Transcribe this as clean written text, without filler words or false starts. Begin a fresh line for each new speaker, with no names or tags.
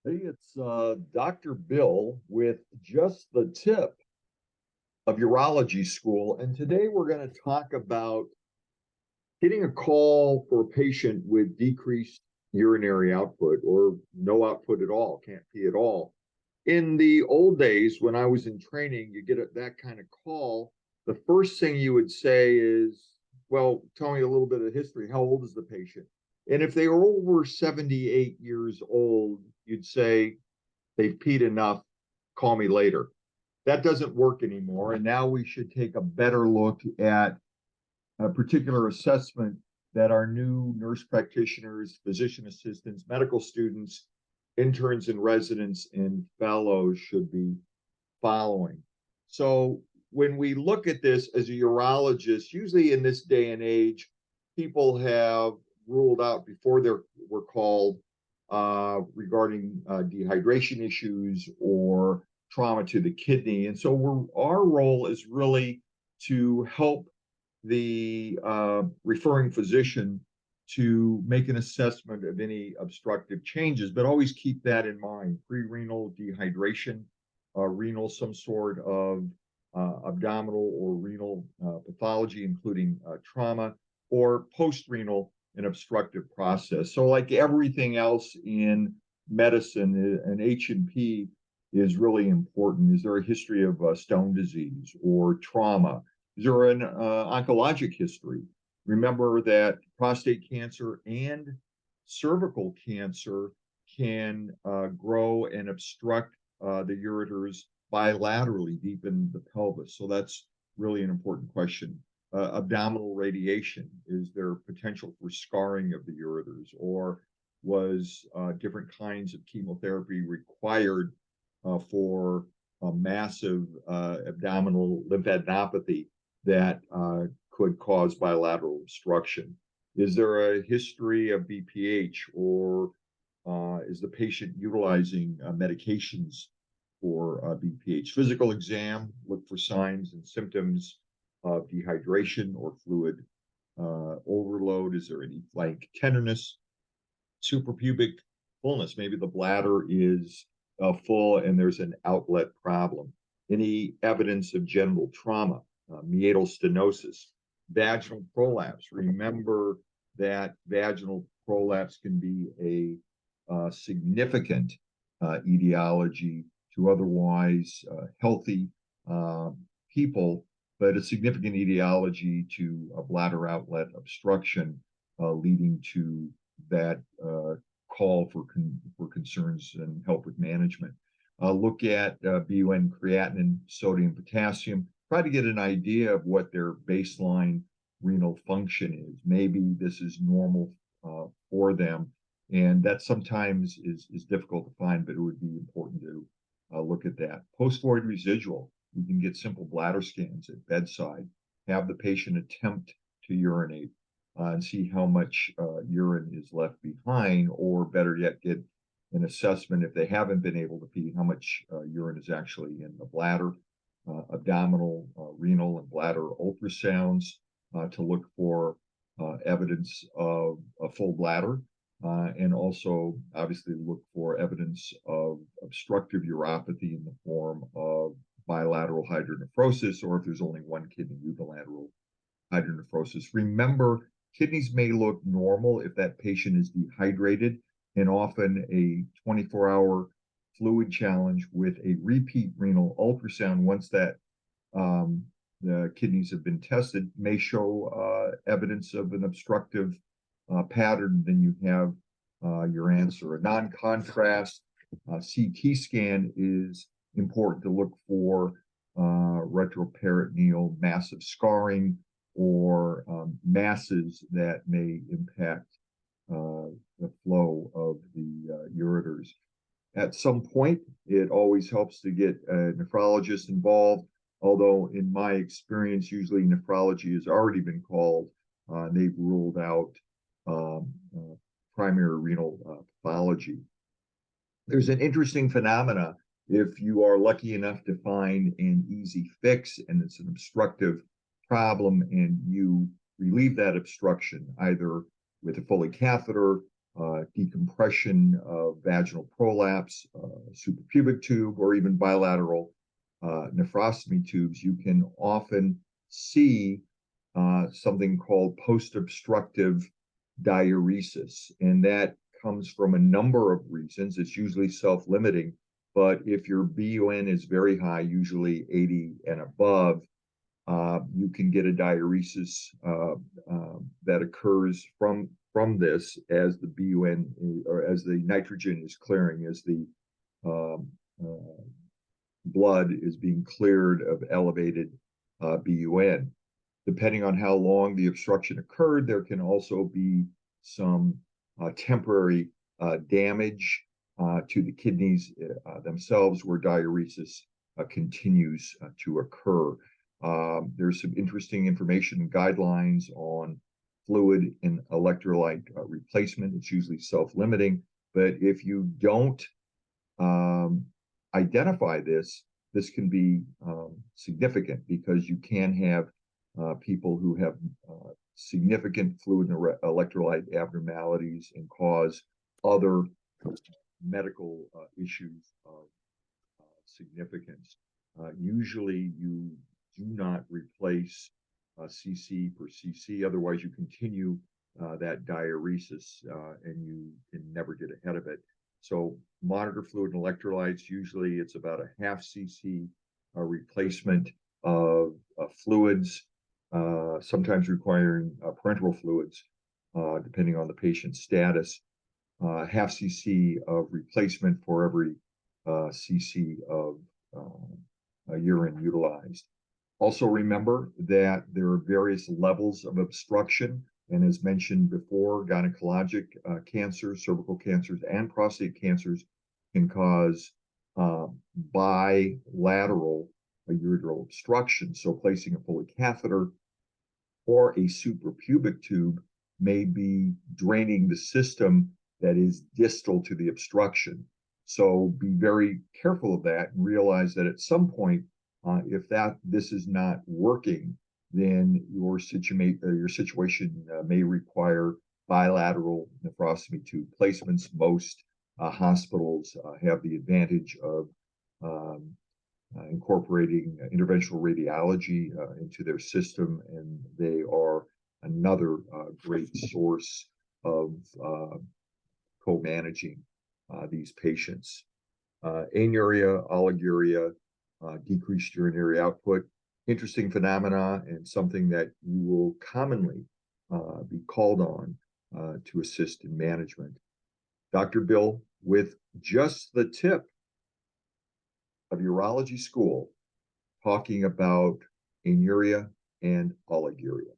Hey, it's Dr. Bill with just the tip of urology school. And today we're going to talk about getting a call for a patient with decreased urinary output or no output at all, can't pee at all. In the old days, when I was in training, you get that kind of call. The first thing you would say is, well, tell me a little bit of history. How old is the patient? And if they were over 78 years old, you'd say, they've peed enough, call me later. That doesn't work anymore. And now we should take a better look at a particular assessment that our new nurse practitioners, physician assistants, medical students, interns and residents, and fellows should be following. So when we look at this as a urologist, usually in this day and age, people have ruled out before they were called regarding dehydration issues or trauma to the kidney. And so our role is really to help the referring physician to make an assessment of any obstructive changes, but always keep that in mind. Pre-renal dehydration, renal, some sort of abdominal or renal pathology, including trauma, or post-renal and obstructive process. So like everything else in medicine, an H&P is really important. Is there a history of stone disease or trauma? Is there an oncologic history? Remember that prostate cancer and cervical cancer can grow and obstruct the ureters bilaterally deep in the pelvis. So that's really an important question. Abdominal radiation, is there potential for scarring of the ureters, or was different kinds of chemotherapy required for a massive abdominal lymphadenopathy that could cause bilateral obstruction? Is there a history of BPH, or is the patient utilizing medications for BPH? Physical exam, look for signs and symptoms of dehydration or fluid overload. Is there any flank tenderness? Suprapubic fullness, maybe the bladder is full and there's an outlet problem. Any evidence of genital trauma, meatal stenosis, vaginal prolapse. Remember that vaginal prolapse can be a significant etiology to otherwise healthy people, but a significant etiology to a bladder outlet obstruction, leading to that call for concerns and help with management. Look at BUN, creatinine, sodium, potassium. Try to get an idea of what their baseline renal function is. Maybe this is normal for them, and that sometimes is difficult to find, but it would be important to look at that. Post-void residual. You can get simple bladder scans at bedside. Have the patient attempt to urinate and see how much urine is left behind, or better yet, get an assessment if they haven't been able to pee, how much urine is actually in the bladder. Abdominal, renal, and bladder ultrasounds to look for evidence of a full bladder, and also obviously look for evidence of obstructive uropathy in the form of bilateral hydronephrosis, or if there's only one kidney, unilateral hydronephrosis. Remember, kidneys may look normal if that patient is dehydrated, and often a 24-hour fluid challenge with a repeat renal ultrasound, once that the kidneys have been tested, may show evidence of an obstructive pattern. Then you have your answer. A non-contrast CT scan is important to look for retroperitoneal massive scarring or masses that may impact the flow of the ureters. At some point, it always helps to get a nephrologist involved, although in my experience, usually nephrology has already been called. They've ruled out primary renal pathology. There's an interesting phenomena. If you are lucky enough to find an easy fix and it's an obstructive problem, and you relieve that obstruction either with a Foley catheter, decompression, impression of vaginal prolapse, suprapubic tube, or even bilateral nephrostomy tubes, you can often see something called post-obstructive diuresis. And that comes from a number of reasons. It's usually self-limiting, but if your BUN is very high, usually 80 and above, you can get a diuresis that occurs from this as the BUN or as the nitrogen is clearing, as the blood is being cleared of elevated BUN. Depending on how long the obstruction occurred, there can also be some temporary damage to the kidneys themselves where diuresis continues to occur. There's some interesting information and guidelines on fluid and electrolyte replacement. It's usually self-limiting, but if you don't identify this, this can be significant because you can have people who have significant fluid and electrolyte abnormalities and cause other medical issues of significance. Usually you do not replace CC per CC, otherwise you continue that diuresis and you can never get ahead of it. So monitor fluid and electrolytes. Usually it's about a half CC replacement of fluids, sometimes requiring parenteral fluids, depending on the patient's status. Half CC of replacement for every CC of urine utilized. Also remember that there are various levels of obstruction, and as mentioned before, gynecologic cancers, cervical cancers, and prostate cancers can cause bilateral ureteral obstruction. So placing a Foley catheter or a suprapubic tube may be draining the system that is distal to the obstruction. So be very careful of that and realize that at some point, if this is not working, then your situation may require bilateral nephrostomy tube placements. Most hospitals have the advantage of incorporating interventional radiology into their system, and they are another great source of co-managing these patients. Anuria, oliguria, decreased urinary output, interesting phenomena and something that you will commonly be called on to assist in management. Dr. Bill with just the tip of urology school talking about anuria and oliguria.